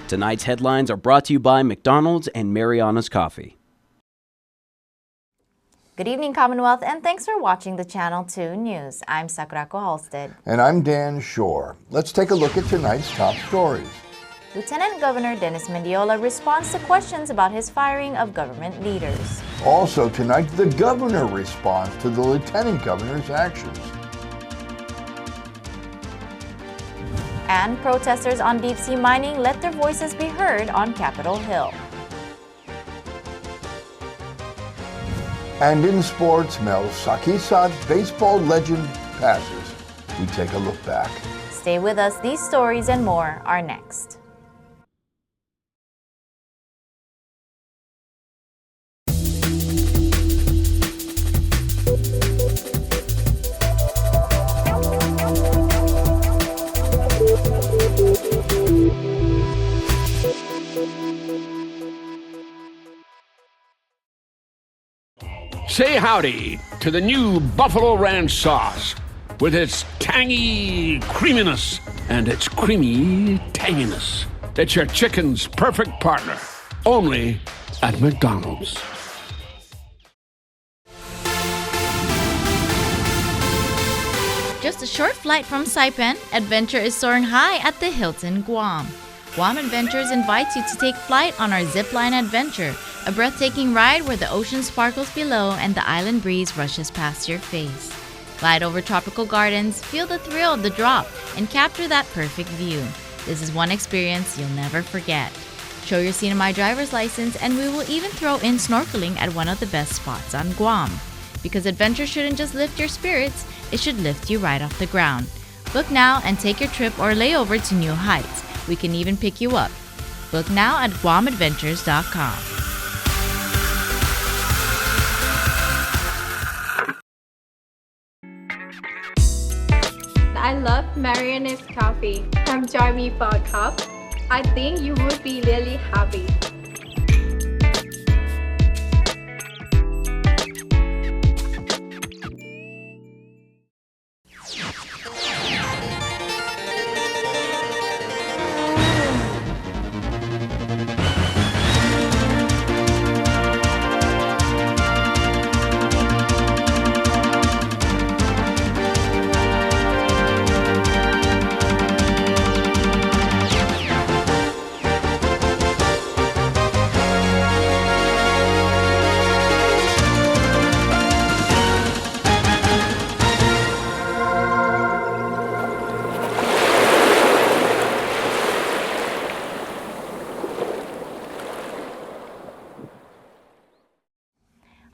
Tonight's headlines are brought to you by McDonald's and Marianas Coffee. Good evening, Commonwealth, and thanks for watching the Channel 2 News. I'm Sakurako Halstead. And I'm Dan Shore. Let's take a look at tonight's top stories. Lieutenant Governor Dennis Mendiola responds to questions about his firing of government leaders. Also tonight, the governor responds to the lieutenant governor's actions. And protesters on deep-sea mining let their voices be heard on Capitol Hill. And in sports, Mel Sakisat, baseball legend, passes. We take a look back. Stay with us. These stories and more are next. Say howdy to the new Buffalo Ranch sauce with its tangy creaminess and its creamy tanginess. It's your chicken's perfect partner, only at McDonald's. Just a short flight from Saipan, adventure is soaring high at the Hilton, Guam. Guam Adventures invites you to take flight on our zipline adventure, a breathtaking ride where the ocean sparkles below and the island breeze rushes past your face. Glide over tropical gardens, feel the thrill of the drop, and capture that perfect view. This is one experience you'll never forget. Show your CNMI driver's license and we will even throw in snorkeling at one of the best spots on Guam. Because adventure shouldn't just lift your spirits, it should lift you right off the ground. Book now and take your trip or layover to new heights. We can even pick you up. Book now at GuamAdventures.com. I love Marianas coffee. Come join me for a cup. I think you would be really happy.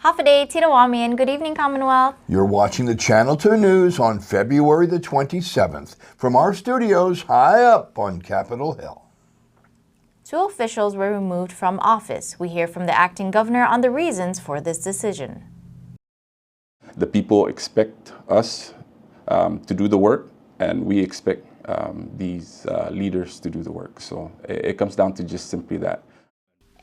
Hafaday, Tirawami, and good evening, Commonwealth. You're watching the Channel 2 News on February the 27th from our studios high up on Capitol Hill. 2 officials were removed from office. We hear from the acting governor on the reasons for this decision. The people expect us to do the work, and we expect these leaders to do the work. So it comes down to just simply that.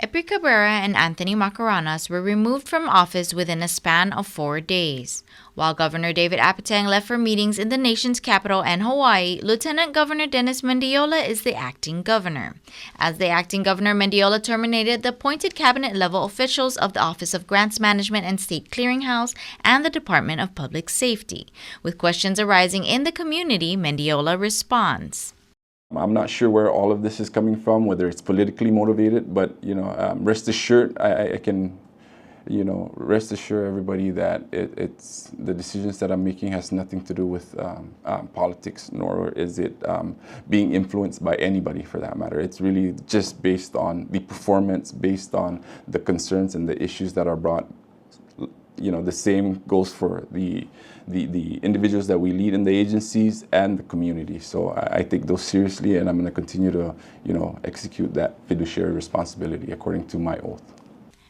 Epri Cabrera and Anthony Marianas were removed from office within a span of 4 days. While Governor David Apatang left for meetings in the nation's capital and Hawaii, Lieutenant Governor Dennis Mendiola is the acting governor. As the acting governor, Mendiola terminated the appointed cabinet-level officials of the Office of Grants Management and State Clearinghouse and the Department of Public Safety. With questions arising in the community, Mendiola responds. I'm not sure where all of this is coming from, whether it's politically motivated, but rest assured, I can, rest assure everybody that it's the decisions that I'm making has nothing to do with politics, nor is it being influenced by anybody for that matter. It's really just based on the performance, based on the concerns and the issues that are brought. The same goes for the individuals that we lead in the agencies and the community. So I take those seriously, and I'm going to continue to, execute that fiduciary responsibility according to my oath.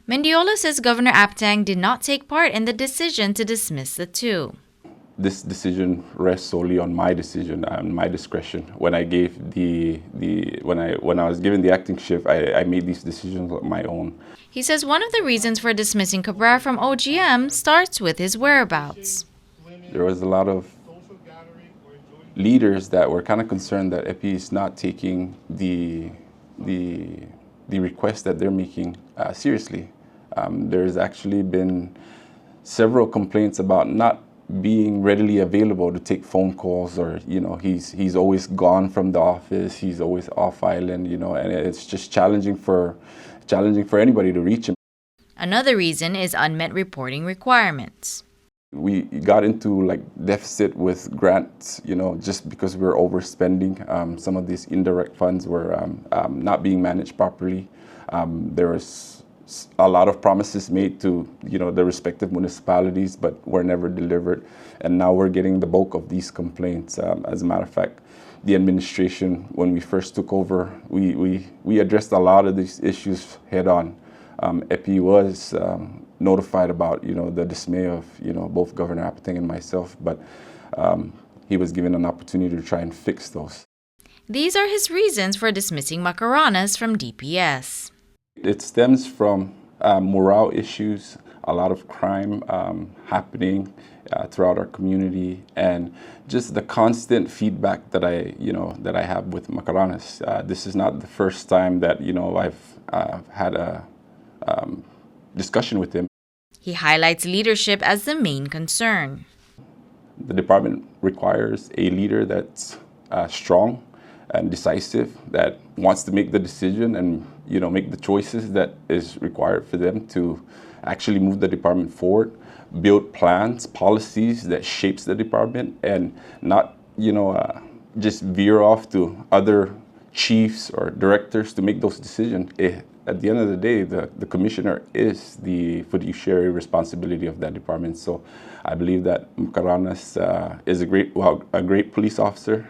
Mendiola says Governor Apatang did not take part in the decision to dismiss the 2. This decision rests solely on my decision and my discretion. When I gave when I was given the acting shift, I made these decisions on my own. He says one of the reasons for dismissing Cabrera from OGM starts with his whereabouts. There was a lot of leaders that were kind of concerned that EPI is not taking the the request that they're making seriously. There's actually been several complaints about not being readily available to take phone calls, or he's always gone from the office, he's always off island, and it's just challenging for anybody to reach him. Another reason is unmet reporting requirements. We got into deficit with grants, just because we were overspending. Some of these indirect funds were not being managed properly. There was a lot of promises made to the respective municipalities, but were never delivered. And now we're getting the bulk of these complaints. As a matter of fact, the administration, when we first took over, we addressed a lot of these issues head on. EPI was notified about the dismay of both Governor Apatang and myself, but he was given an opportunity to try and fix those. These are his reasons for dismissing Marianas from DPS. It stems from morale issues, a lot of crime happening throughout our community, and just the constant feedback that I have with Marianas. This is not the first time that I've had a discussion with him. He highlights leadership as the main concern. The department requires a leader that's strong and decisive, that wants to make the decision and make the choices that is required for them to actually move the department forward, build plans, policies that shapes the department, and not just veer off to other chiefs or directors to make those decisions. At the end of the day, the commissioner is the fiduciary responsibility of that department. So I believe that Marianas is a great police officer.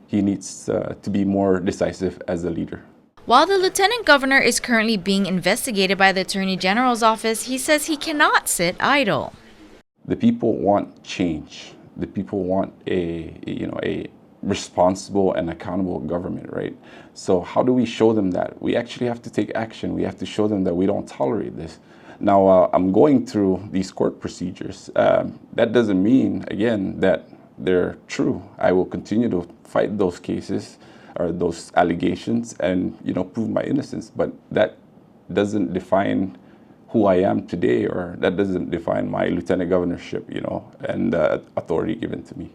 He needs to be more decisive as a leader. While the Lieutenant Governor is currently being investigated by the Attorney General's office, he says he cannot sit idle. The people want change. The people want a responsible and accountable government, right? So how do we show them that? We actually have to take action. We have to show them that we don't tolerate this. Now, I'm going through these court procedures. That doesn't mean, again, that they're true. I will continue to fight those cases or those allegations and prove my innocence, but that doesn't define who I am today, or that doesn't define my lieutenant governorship, and the authority given to me.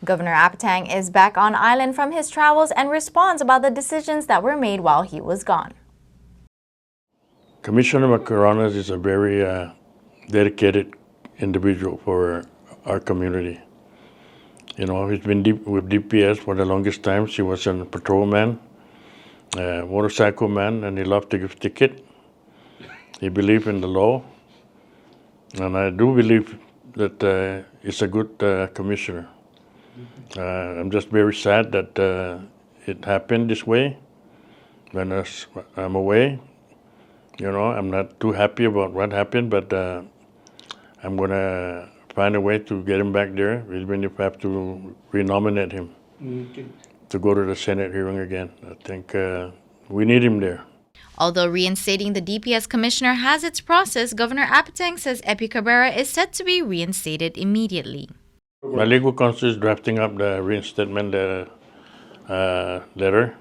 Governor Apatang is back on island from his travels and responds about the decisions that were made while he was gone. Commissioner Marianas is a very dedicated individual for our community. He's been with DPS for the longest time. She was a patrolman, motorcycle man, and he loved to give ticket. He believed in the law, and I do believe that he's a good commissioner. I'm just very sad that it happened this way when I'm away. I'm not too happy about what happened, but I'm going to find a way to get him back there, even if I have to renominate him to go to the Senate hearing again. I think we need him there. Although reinstating the DPS commissioner has its process, Governor Apatang says Epi Cabrera is set to be reinstated immediately. My legal counsel is drafting up the reinstatement letter.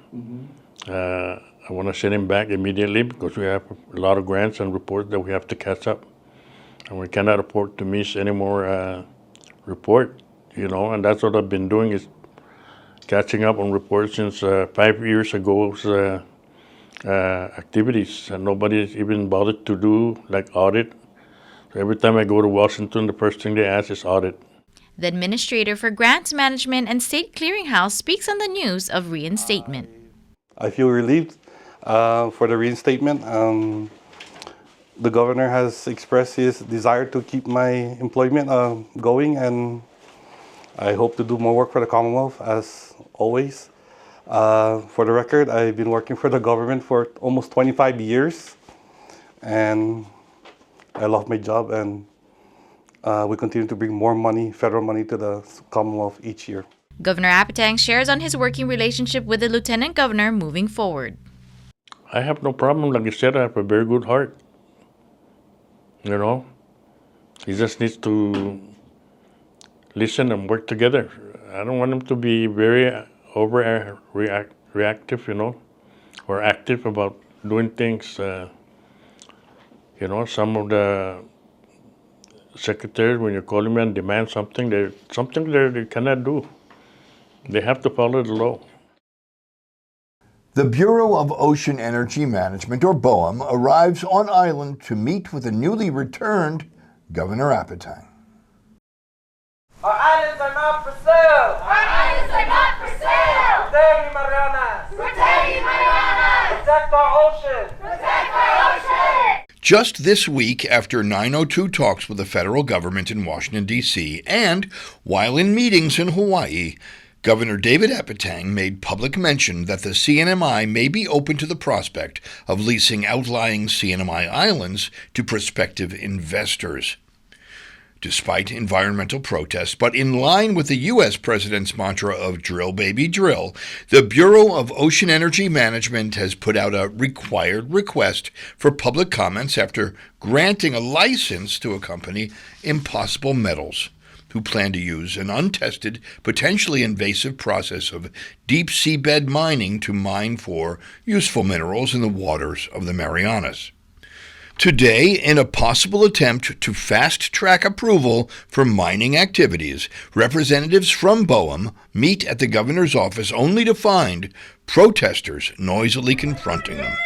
I want to send him back immediately because we have a lot of grants and reports that we have to catch up. And we cannot afford to miss any more report, and that's what I've been doing, is catching up on reports since 5 years ago's activities, and nobody's even bothered to do audit. So every time I go to Washington, the first thing they ask is audit. The Administrator for Grants Management and State Clearinghouse speaks on the news of reinstatement. I feel relieved for the reinstatement. The governor has expressed his desire to keep my employment going, and I hope to do more work for the Commonwealth as always. For the record, I've been working for the government for almost 25 years, and I love my job, and we continue to bring more money, federal money, to the Commonwealth each year. Governor Apatang shares on his working relationship with the Lieutenant Governor moving forward. I have no problem. Like I said, I have a very good heart. He just needs to listen and work together. I don't want him to be very reactive, or active about doing things. Some of the secretaries, when you call them and demand something, they cannot do. They have to follow the law. The Bureau of Ocean Energy Management, or BOEM, arrives on island to meet with the newly returned Governor Apatang. Our islands are not for sale! Our islands are not for sale! Protect Marianas! Protect Marianas! Protect our ocean! Protect our ocean! Just this week, after 902 talks with the federal government in Washington, D.C., and while in meetings in Hawaii, Governor David Apatang made public mention that the CNMI may be open to the prospect of leasing outlying CNMI islands to prospective investors. Despite environmental protests, but in line with the U.S. President's mantra of drill, baby, drill, the Bureau of Ocean Energy Management has put out a required request for public comments after granting a license to a company, Impossible Metals, who plan to use an untested, potentially invasive process of deep seabed mining to mine for useful minerals in the waters of the Marianas. Today, in a possible attempt to fast-track approval for mining activities, representatives from BOEM meet at the governor's office only to find protesters noisily confronting them.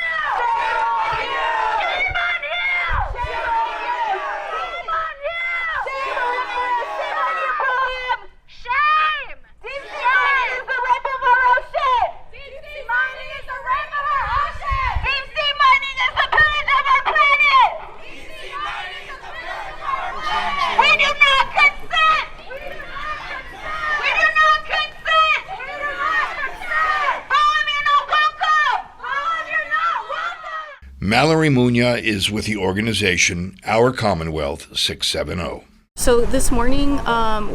Mallory Munya is with the organization Our Commonwealth 670. So this morning,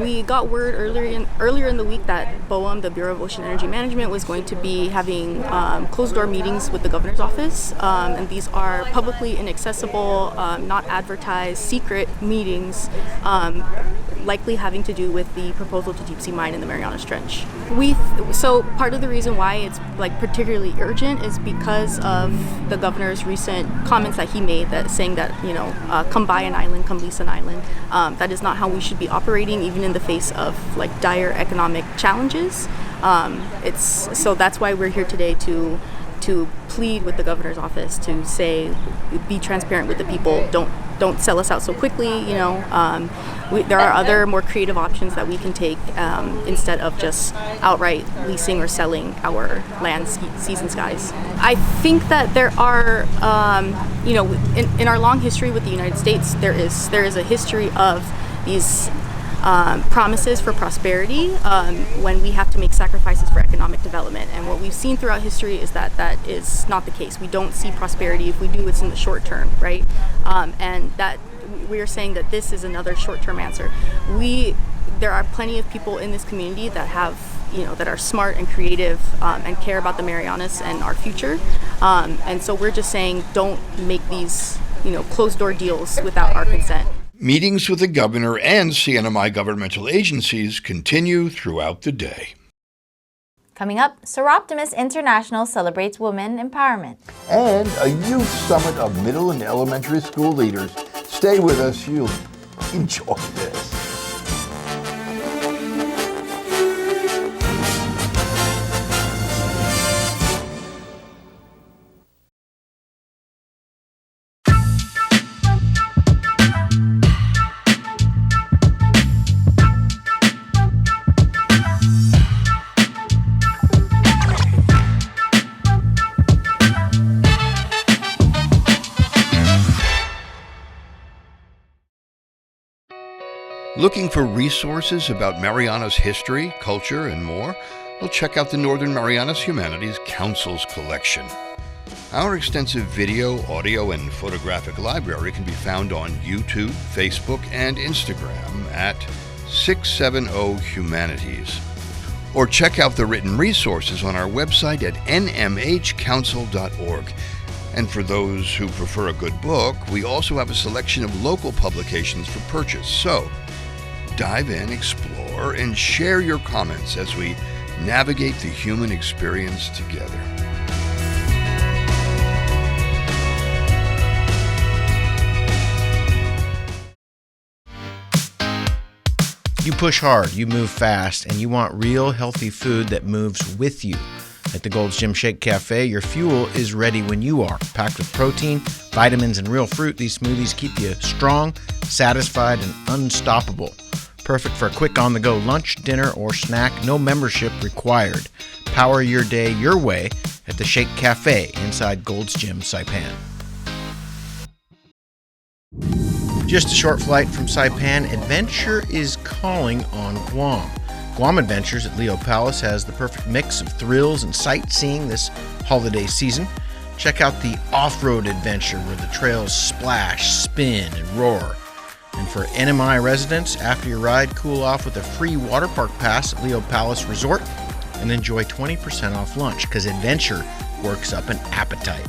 we got word earlier in the week that BOEM, the Bureau of Ocean Energy Management, was going to be having closed-door meetings with the governor's office, and these are publicly inaccessible, not advertised, secret meetings, likely having to do with the proposal to deep-sea mine in the Marianas Trench. So part of the reason why it's particularly urgent is because of the governor's recent comments that he made, that saying that come buy an island, come lease an island. That is not how we should be operating, even in the face of dire economic challenges. So that's why we're here today to plead with the governor's office to say, be transparent with the people. Don't sell us out so quickly. There are other more creative options that we can take instead of just outright leasing or selling our land, seas, and skies. I think that there are, in our long history with the United States, there is a history of these promises for prosperity when we have to make sacrifices for economic development. And what we've seen throughout history is that is not the case. We don't see prosperity. If we do, it's in the short term, right? And that we are saying that this is another short-term answer. There are plenty of people in this community that have, that are smart and creative and care about the Marianas and our future. And so we're just saying, don't make these, closed-door deals without our consent. Meetings with the governor and CNMI governmental agencies continue throughout the day. Coming up, Soroptimist International celebrates women empowerment. And a youth summit of middle and elementary school leaders. Stay with us, you'll enjoy this. Looking for resources about Marianas history, culture, and more? Well, check out the Northern Marianas Humanities Council's collection. Our extensive video, audio, and photographic library can be found on YouTube, Facebook, and Instagram at 670 Humanities. Or check out the written resources on our website at nmhcouncil.org. And for those who prefer a good book, we also have a selection of local publications for purchase. So, dive in, explore, and share your comments as we navigate the human experience together. You push hard, you move fast, and you want real healthy food that moves with you. At the Gold's Gym Shake Cafe, your fuel is ready when you are. Packed with protein, vitamins, and real fruit, these smoothies keep you strong, satisfied, and unstoppable. Perfect for a quick on-the-go lunch, dinner, or snack. No membership required. Power your day your way at the Shake Cafe inside Gold's Gym Saipan. Just a short flight from Saipan, adventure is calling on Guam. Guam Adventures at Leo Palace has the perfect mix of thrills and sightseeing this holiday season. Check out the off-road adventure where the trails splash, spin, and roar. And for NMI residents, after your ride, cool off with a free water park pass at Leo Palace Resort and enjoy 20% off lunch because adventure works up an appetite.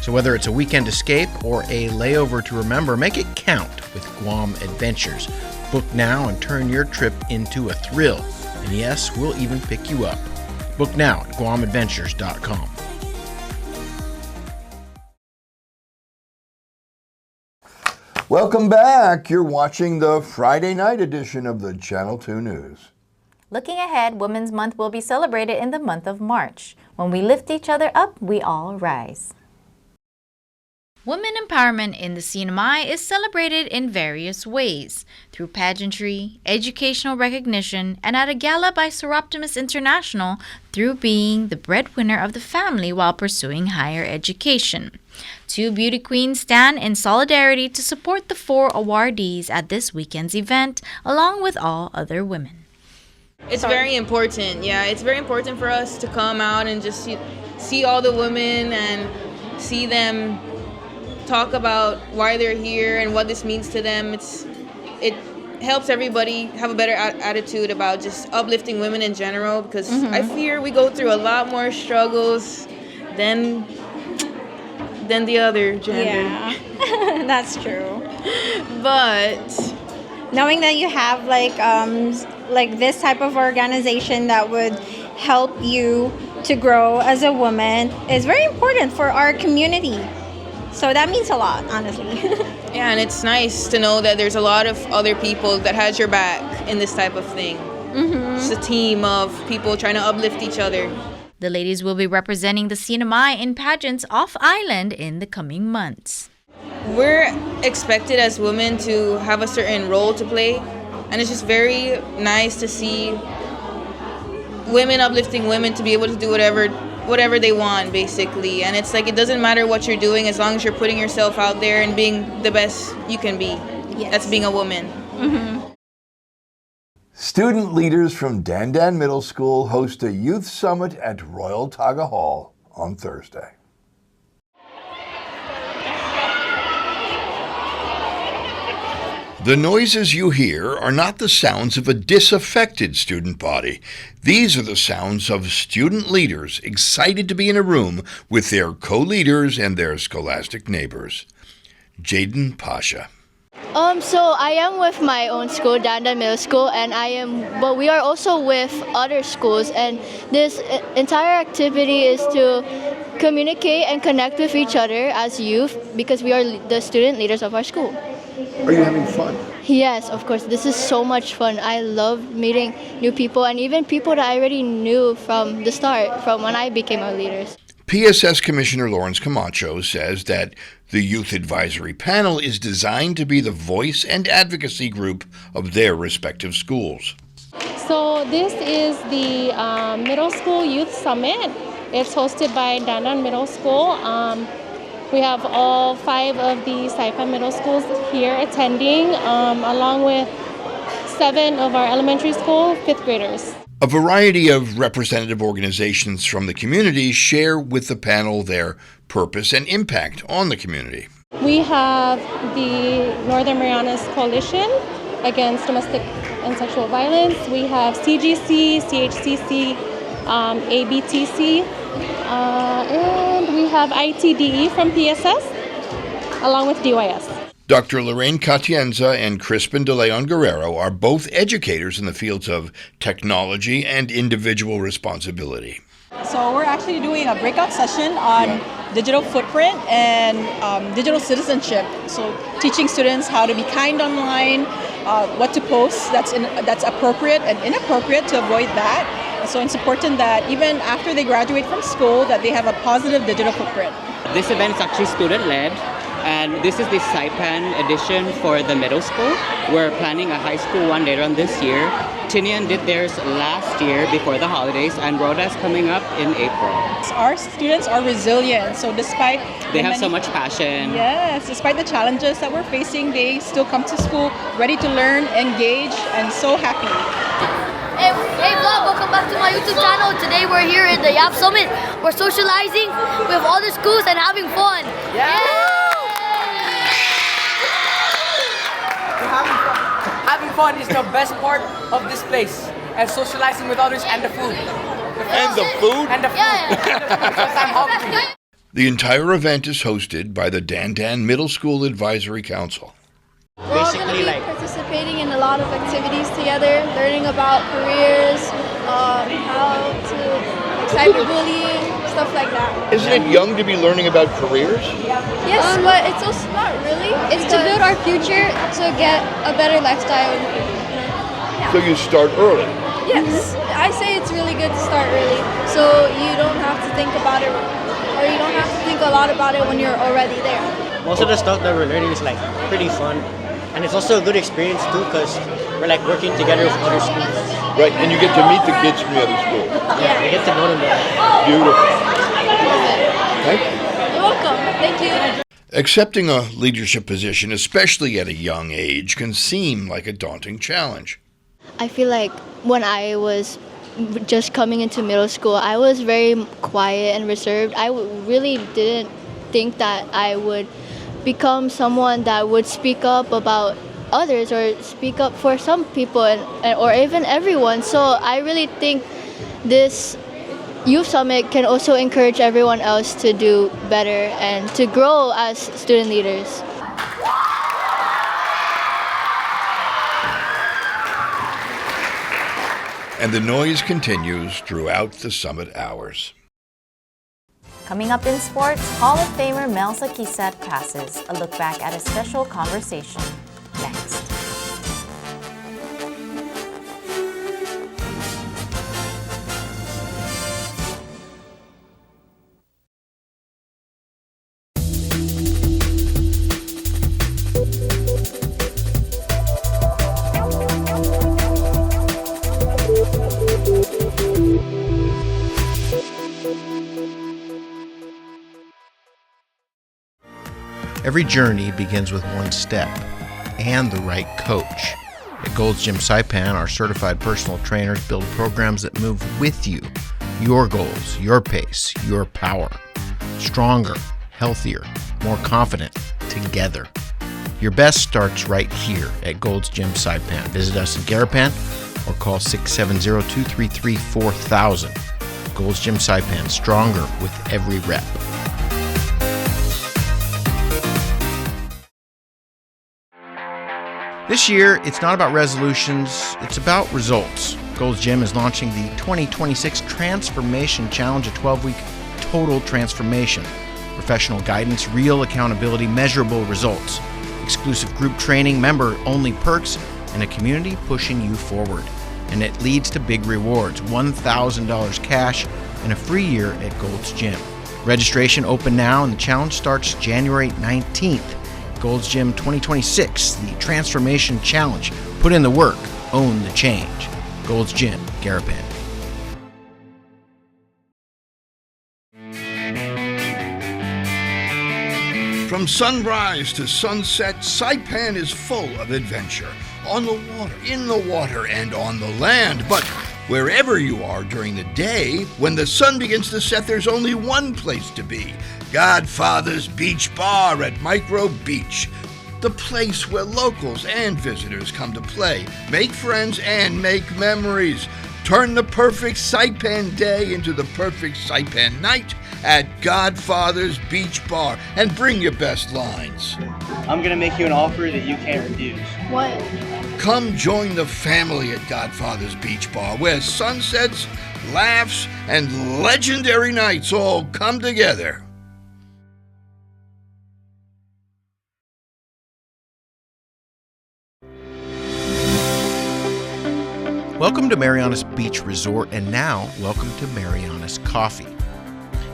So whether it's a weekend escape or a layover to remember, make it count with Guam Adventures. Book now and turn your trip into a thrill. And yes, we'll even pick you up. Book now at GuamAdventures.com. Welcome back. You're watching the Friday night edition of the Channel 2 News. Looking ahead, Women's Month will be celebrated in the month of March. When we lift each other up, we all rise. Women empowerment in the CNMI is celebrated in various ways, through pageantry, educational recognition, and at a gala by Soroptimist International through being the breadwinner of the family while pursuing higher education. Two beauty queens stand in solidarity to support the 4 awardees at this weekend's event, along with all other women. It's very important, it's very important for us to come out and just see all the women and see them talk about why they're here and what this means to them. It helps everybody have a better attitude about just uplifting women in general, because I fear we go through a lot more struggles than the other gender. Yeah, that's true. But knowing that you have like this type of organization that would help you to grow as a woman is very important for our community. So that means a lot, honestly. Yeah, and it's nice to know that there's a lot of other people that has your back in this type of thing. It's a team of people trying to uplift each other. The ladies will be representing the CNMI in pageants off-island in the coming months. We're expected as women to have a certain role to play, and it's just very nice to see women uplifting women to be able to do whatever they want, basically. And it's like, it doesn't matter what you're doing as long as you're putting yourself out there and being the best you can be. Yes. That's being a woman. Student leaders from Dandan Middle School host a youth summit at Royal Taga Hall on Thursday. The noises you hear are not the sounds of a disaffected student body. These are the sounds of student leaders excited to be in a room with their co-leaders and their scholastic neighbors. Jaden Pasha. So I am with my own school, Dandan Middle School, but we are also with other schools, and this entire activity is to communicate and connect with each other as youth, because we are the student leaders of our school. Are you having fun? Yes, of course. This is so much fun. I love meeting new people, and even people that I already knew from the start, from when I became our leaders. PSS Commissioner Lawrence Camacho says that the Youth Advisory Panel is designed to be the voice and advocacy group of their respective schools. So this is the Middle School Youth Summit. It's hosted by Dandan Middle School. We have all 5 of the Saipan Middle Schools here attending, along with 7 of our elementary school 5th graders. A variety of representative organizations from the community share with the panel their purpose and impact on the community. We have the Northern Marianas Coalition Against Domestic and Sexual Violence. We have CGC, CHCC, ABTC, and we have ITDE from PSS, along with DYS. Dr. Lorraine Catienza and Crispin de Leon Guerrero are both educators in the fields of technology and individual responsibility. So we're actually doing a breakout session on digital footprint and digital citizenship. So teaching students how to be kind online, what to post that's appropriate and inappropriate to avoid that. And so it's important that even after they graduate from school that they have a positive digital footprint. This event is actually student-led. And this is the Saipan edition for the middle school. We're planning a high school one later on this year. Tinian did theirs last year before the holidays, and Rhoda's coming up in April. Our students are resilient, so despite they have so much passion. Yes, despite the challenges that we're facing, they still come to school ready to learn, engage, and so happy. Hey vlog, welcome back to my YouTube channel. Today we're here at the YAP Summit. We're socializing with all the schools and having fun. Having fun is the best part of this place, and socializing with others and the food. And the food? And the food. Because I'm hungry. The entire event is hosted by the Dandan Middle School Advisory Council. We're all going to be participating in a lot of activities together, learning about careers, how to cyberbullying, stuff like that. Isn't it young to be learning about careers? Yes, but it's also not really. It's to build our future to get a better lifestyle in the future. Yeah. So you start early? Yes, I say it's really good to start early, so you don't have to think about it, or you don't have to think a lot about it when you're already there. Most of the stuff that we're learning is like pretty fun, and it's also a good experience too because we're like working together with other schools. Right, and you get to meet the kids from the other school. Yeah, we get to know them better. Beautiful. Thank you. You're welcome. Thank you. Accepting a leadership position, especially at a young age, can seem like a daunting challenge. I feel like when I was just coming into middle school, I was very quiet and reserved. I really didn't think that I would become someone that would speak up about others or speak up for some people or even everyone. So I really think this Youth Summit can also encourage everyone else to do better and to grow as student leaders. And the noise continues throughout the summit hours. Coming up in sports, Hall of Famer Mel Sakisat passes. A look back at a special conversation. Next. Every journey begins with one step and the right coach. At Gold's Gym Saipan, our certified personal trainers build programs that move with you. Your goals, your pace, your power. Stronger, healthier, more confident, together. Your best starts right here at Gold's Gym Saipan. Visit us in Garapan or call 670-233-4000. Gold's Gym Saipan, stronger with every rep. This year, it's not about resolutions, it's about results. Gold's Gym is launching the 2026 Transformation Challenge, a 12-week total transformation. Professional guidance, real accountability, measurable results. Exclusive group training, member-only perks, and a community pushing you forward. And it leads to big rewards, $1,000 cash and a free year at Gold's Gym. Registration open now, and the challenge starts January 19th. Gold's Gym 2026, the Transformation Challenge. Put in the work, own the change. Gold's Gym, Garapan. From sunrise to sunset, Saipan is full of adventure. On the water, in the water, and on the land. But wherever you are during the day, when the sun begins to set, there's only one place to be. Godfather's Beach Bar at Micro Beach. The place where locals and visitors come to play, make friends, and make memories. Turn the perfect Saipan day into the perfect Saipan night at Godfather's Beach Bar and bring your best lines. I'm gonna make you an offer that you can't refuse. What? Come join the family at Godfather's Beach Bar, where sunsets, laughs, and legendary nights all come together. Welcome to Marianas Beach Resort, and now welcome to Marianas Coffee.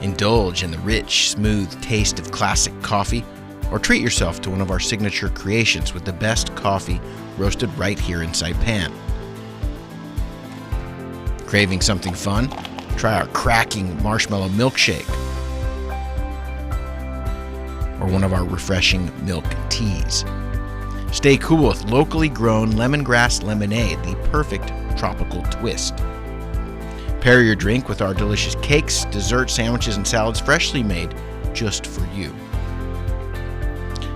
Indulge in the rich, smooth taste of classic coffee, or treat yourself to one of our signature creations with the best coffee roasted right here in Saipan. Craving something fun? Try our cracking marshmallow milkshake, or one of our refreshing milk teas. Stay cool with locally grown lemongrass lemonade, the perfect tropical twist. Pair your drink with our delicious cakes, desserts, sandwiches, and salads freshly made just for you.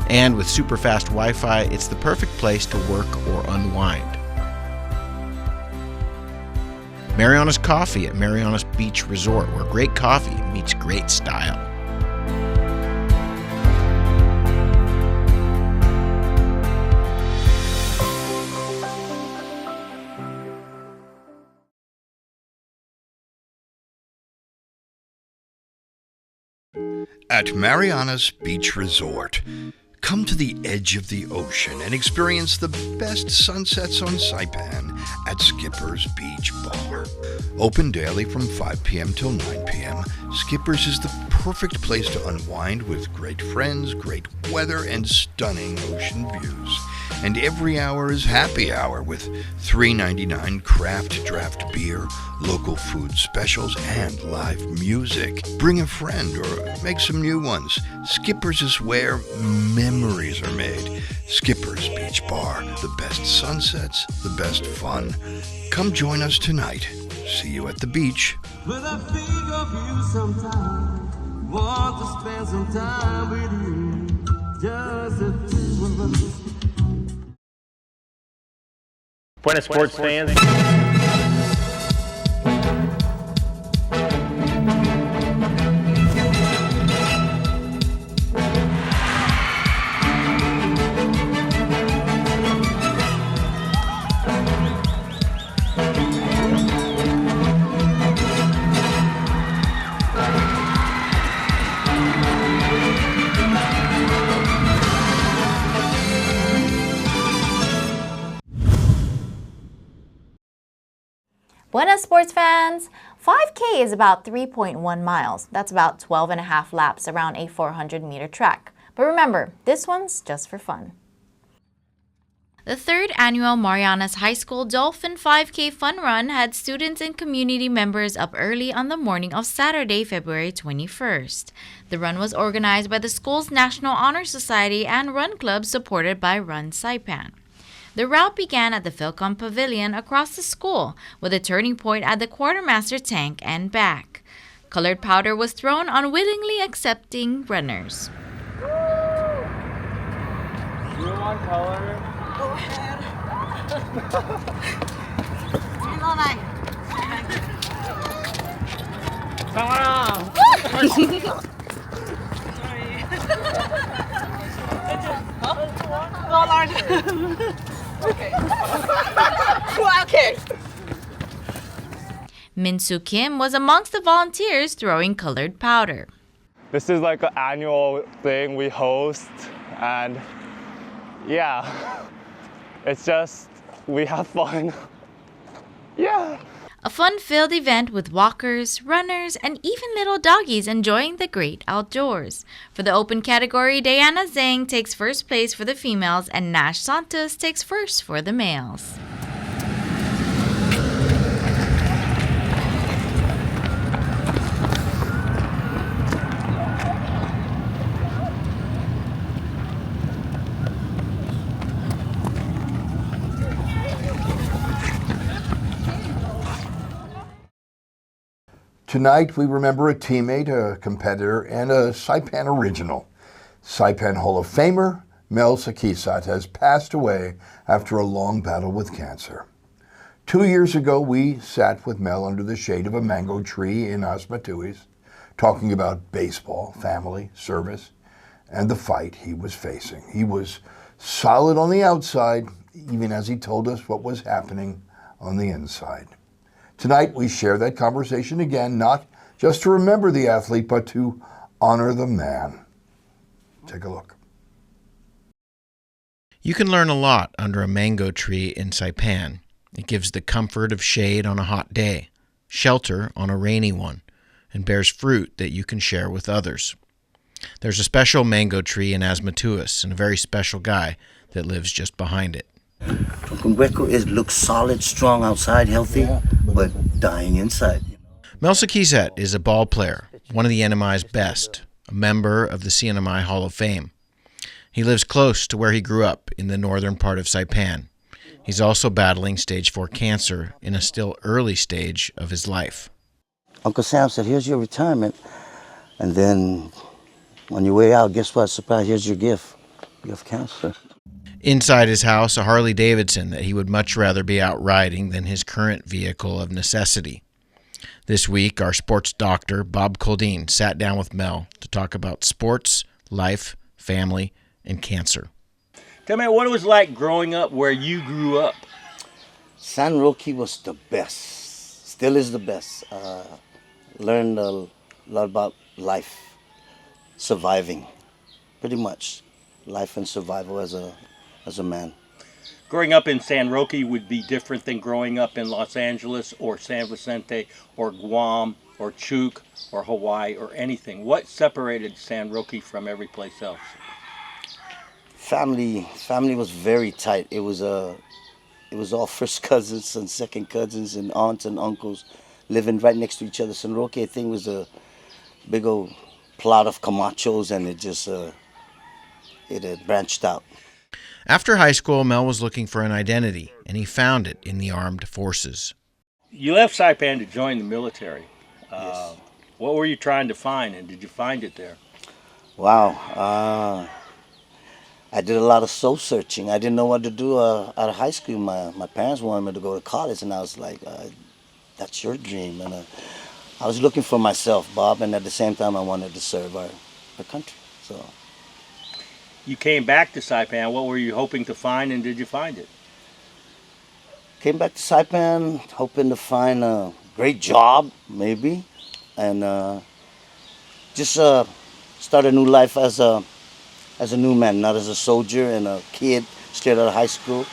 And with super fast Wi-Fi, it's the perfect place to work or unwind. Marianas Coffee at Marianas Beach Resort, where great coffee meets great style. At Marianas Beach Resort, come to the edge of the ocean and experience the best sunsets on Saipan at Skipper's Beach Bar. Open daily from 5 p.m. till 9 p.m., Skipper's is the perfect place to unwind with great friends, great weather, and stunning ocean views. And every hour is happy hour with $3.99 craft draft beer, local food specials, and live music. Bring a friend or make some new ones. Skipper's is where memories are made. Skipper's Beach Bar, the best sunsets, the best fun. Come join us tonight. See you at the beach. When I think of you sometime, want to spend some time with you, just the two of us. Buenas sports fans. Buenas sports fans! 5K is about 3.1 miles. That's about 12 and a half laps around a 400-meter track. But remember, this one's just for fun. The third annual Marianas High School Dolphin 5K Fun Run had students and community members up early on the morning of Saturday, February 21st. The run was organized by the school's National Honor Society and Run Club supported by Run Saipan. The route began at the Philcom Pavilion across the school, with a turning point at the Quartermaster Tank and back. Colored powder was thrown on willingly accepting runners. You want color? Go ahead. Okay. Min-Soo Kim was amongst the volunteers throwing colored powder. This is like an annual thing we host, and yeah, it's just, we have fun. Yeah. A fun-filled event with walkers, runners, and even little doggies enjoying the great outdoors. For the open category, Diana Zhang takes first place for the females and Nash Santos takes first for the males. Tonight, we remember a teammate, a competitor, and a Saipan original. Saipan Hall of Famer, Mel Sakisat, has passed away after a long battle with cancer. 2 years ago, we sat with Mel under the shade of a mango tree in Asmatuis, talking about baseball, family, service, and the fight he was facing. He was solid on the outside, even as he told us what was happening on the inside. Tonight, we share that conversation again, not just to remember the athlete, but to honor the man. Take a look. You can learn a lot under a mango tree in Saipan. It gives the comfort of shade on a hot day, shelter on a rainy one, and bears fruit that you can share with others. There's a special mango tree in Asmatuas and a very special guy that lives just behind it. It looks solid, strong outside, healthy, but dying inside. Mel Sakisat is a ball player, one of the NMI's best, a member of the CNMI Hall of Fame. He lives close to where he grew up in the northern part of Saipan. He's also battling stage 4 cancer in a still early stage of his life. Uncle Sam said, here's your retirement. And then on your way out, guess what? Surprise, here's your gift. You have cancer. Inside his house, a Harley Davidson that he would much rather be out riding than his current vehicle of necessity. This week, our sports doctor, Bob Coldine, sat down with Mel to talk about sports, life, family, and cancer. Tell me what it was like growing up where you grew up. San Roque was the best. Still is the best. Learned a lot about life, surviving, pretty much. Life and survival as a man. Growing up in San Roque would be different than growing up in Los Angeles or San Vicente or Guam or Chuuk or Hawaii or anything. What separated San Roque from every place else? Family was very tight. It was all first cousins and second cousins and aunts and uncles living right next to each other. San Roque, I think, was a big old plot of Camachos, and it just it branched out. After high school, Mel was looking for an identity, and he found it in the armed forces. You left Saipan to join the military. Yes. What were you trying to find, and did you find it there? Wow. I did a lot of soul searching. I didn't know what to do out of high school. My parents wanted me to go to college, and I was like, that's your dream. And I was looking for myself, Bob, and at the same time I wanted to serve our country. So You came back to Saipan. What were you hoping to find, and did you find it? came back to Saipan hoping to find a great job, maybe, and just start a new life as a new man, not as a soldier and a kid straight out of high school.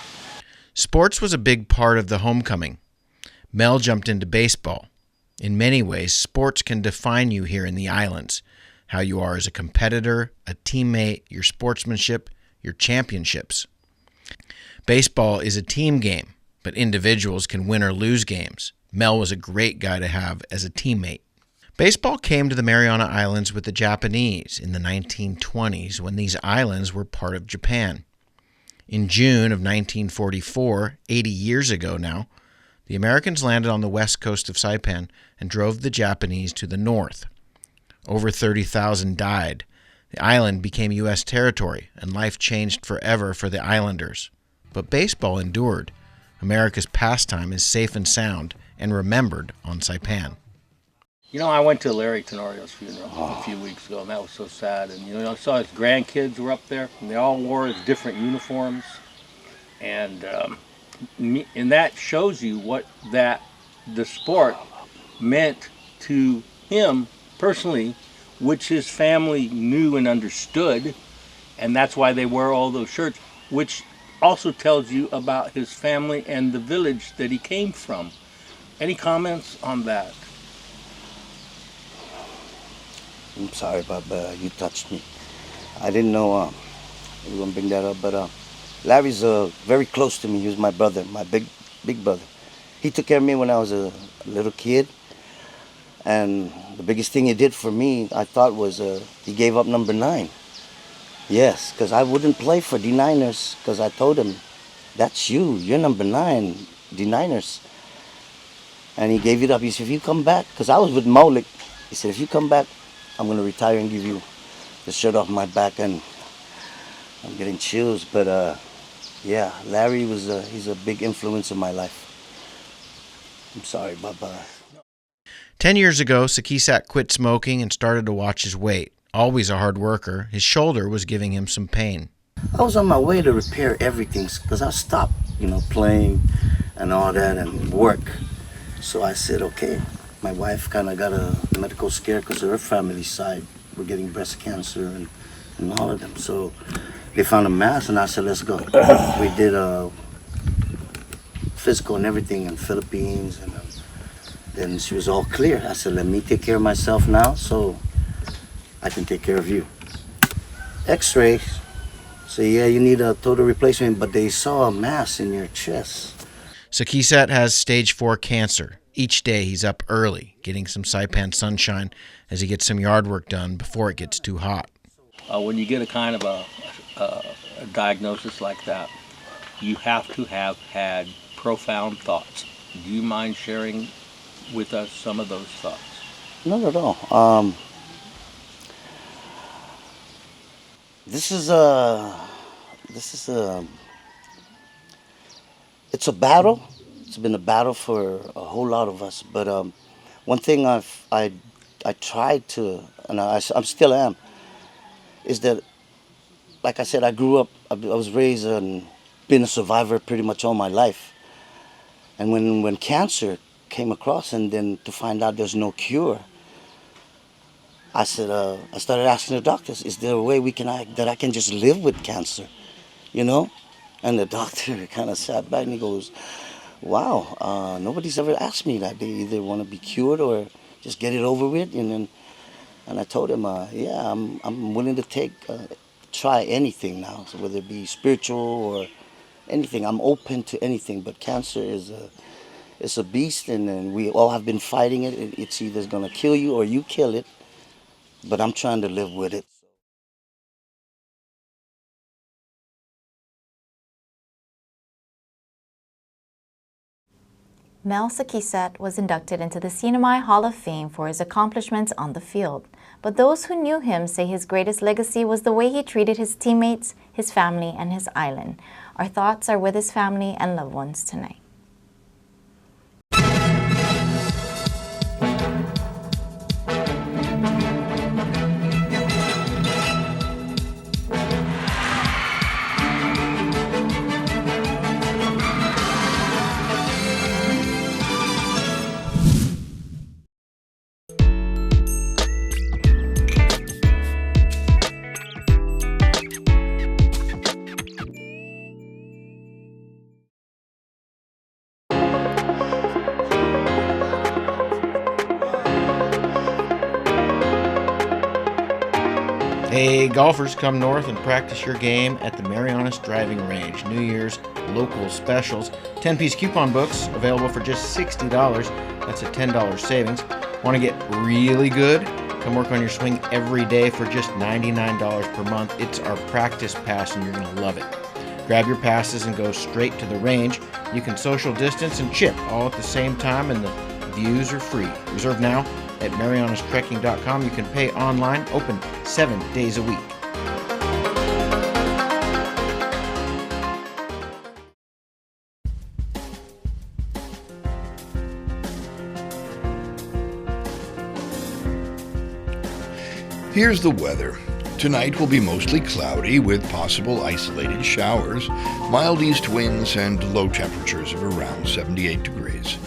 Sports was a big part of the homecoming. Mel jumped into baseball. In many ways, sports can define you here in the islands, how you are as a competitor, a teammate, your sportsmanship, your championships. Baseball is a team game, but individuals can win or lose games. Mel was a great guy to have as a teammate. Baseball came to the Mariana Islands with the Japanese in the 1920s when these islands were part of Japan. In June of 1944, 80 years ago now, the Americans landed on the west coast of Saipan and drove the Japanese to the north. Over 30,000 died. The island became U.S. territory, and life changed forever for the islanders. But baseball endured. America's pastime is safe and sound and remembered on Saipan. You know, I went to Larry Tenorio's funeral a few weeks ago, and that was so sad. And, you know, I saw his grandkids were up there, and they all wore different uniforms. And that shows you what the sport meant to him personally, which his family knew and understood. And that's why they wear all those shirts, which also tells you about his family and the village that he came from. Any comments on that? I'm sorry, Bob, you touched me. I didn't know you were going to bring that up, but Larry's very close to me. He was my brother, my big brother. He took care of me when I was a little kid, and the biggest thing he did for me, I thought, was he gave up number 9. Yes, because I wouldn't play for D9ers, because I told him, that's you're number 9, D9ers. And he gave it up. He said, if you come back, because I was with Molik, he said, if you come back, I'm going to retire and give you the shirt off my back. And I'm getting chills, but yeah, Larry he's a big influence in my life. I'm sorry, bye-bye. 10 years ago, Sakisat quit smoking and started to watch his weight. Always a hard worker, his shoulder was giving him some pain. I was on my way to repair everything because I stopped, playing and all that and work. So I said, okay. My wife kind of got a medical scare because of her family side. We're getting breast cancer and all of them. So they found a mass and I said, let's go. We did a physical and everything in Philippines, and then she was all clear. I said, let me take care of myself now so I can take care of you. X-ray. So yeah, you need a total replacement, but they saw a mass in your chest. Sakisat has stage 4 cancer. Each day he's up early, getting some Saipan sunshine as he gets some yard work done before it gets too hot. When you get a kind of a diagnosis like that, you have to have had profound thoughts. Do you mind sharing with us some of those thoughts? Not at all. This is it's a battle. It's been a battle for a whole lot of us. But one thing I tried to, and I still am, is that, like I said, I grew up. I was raised and been a survivor pretty much all my life. And when cancer came across, and then to find out there's no cure, I said, I started asking the doctors, is there a way that I can just live with cancer, And the doctor kind of sat back and he goes, wow, nobody's ever asked me that. They either want to be cured or just get it over with. And I told him, yeah, I'm willing to try anything now, so whether it be spiritual or anything. I'm open to anything, but cancer is a beast, and then we all have been fighting it. It's either going to kill you or you kill it, but I'm trying to live with it. Mel Sakisat was inducted into the CNMI Hall of Fame for his accomplishments on the field. But those who knew him say his greatest legacy was the way he treated his teammates, his family, and his island. Our thoughts are with his family and loved ones tonight. Hey, golfers, come north and practice your game at the Marianas Driving Range. New Year's local specials. 10-piece coupon books available for just $60. That's a $10 savings. Want to get really good? Come work on your swing every day for just $99 per month. It's our practice pass and you're going to love it. Grab your passes and go straight to the range. You can social distance and chip all at the same time, and the views are free. Reserve now at marianastrekking.com. You can pay online, open 7 days a week. Here's the weather. Tonight will be mostly cloudy with possible isolated showers, mild east winds, and low temperatures of around 78 degrees.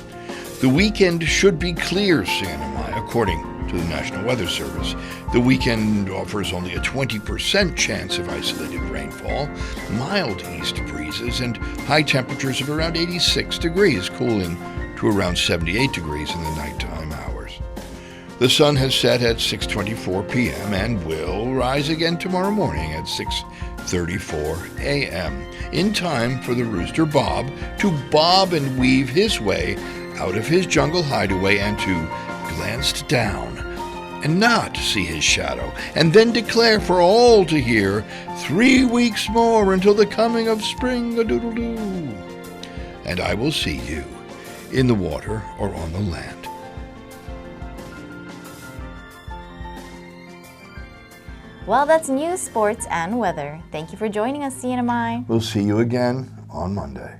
The weekend should be clear, CNMI, according to the National Weather Service. The weekend offers only a 20% chance of isolated rainfall, mild east breezes, and high temperatures of around 86 degrees, cooling to around 78 degrees in the nighttime hours. The sun has set at 6:24 p.m. and will rise again tomorrow morning at 6:34 a.m. in time for the rooster Bob to bob and weave his way out of his jungle hideaway and to glance down and not see his shadow, and then declare for all to hear 3 weeks more until the coming of spring-a-doodle-doo. And I will see you in the water or on the land. Well, that's news, sports, and weather. Thank you for joining us, CNMI. We'll see you again on Monday.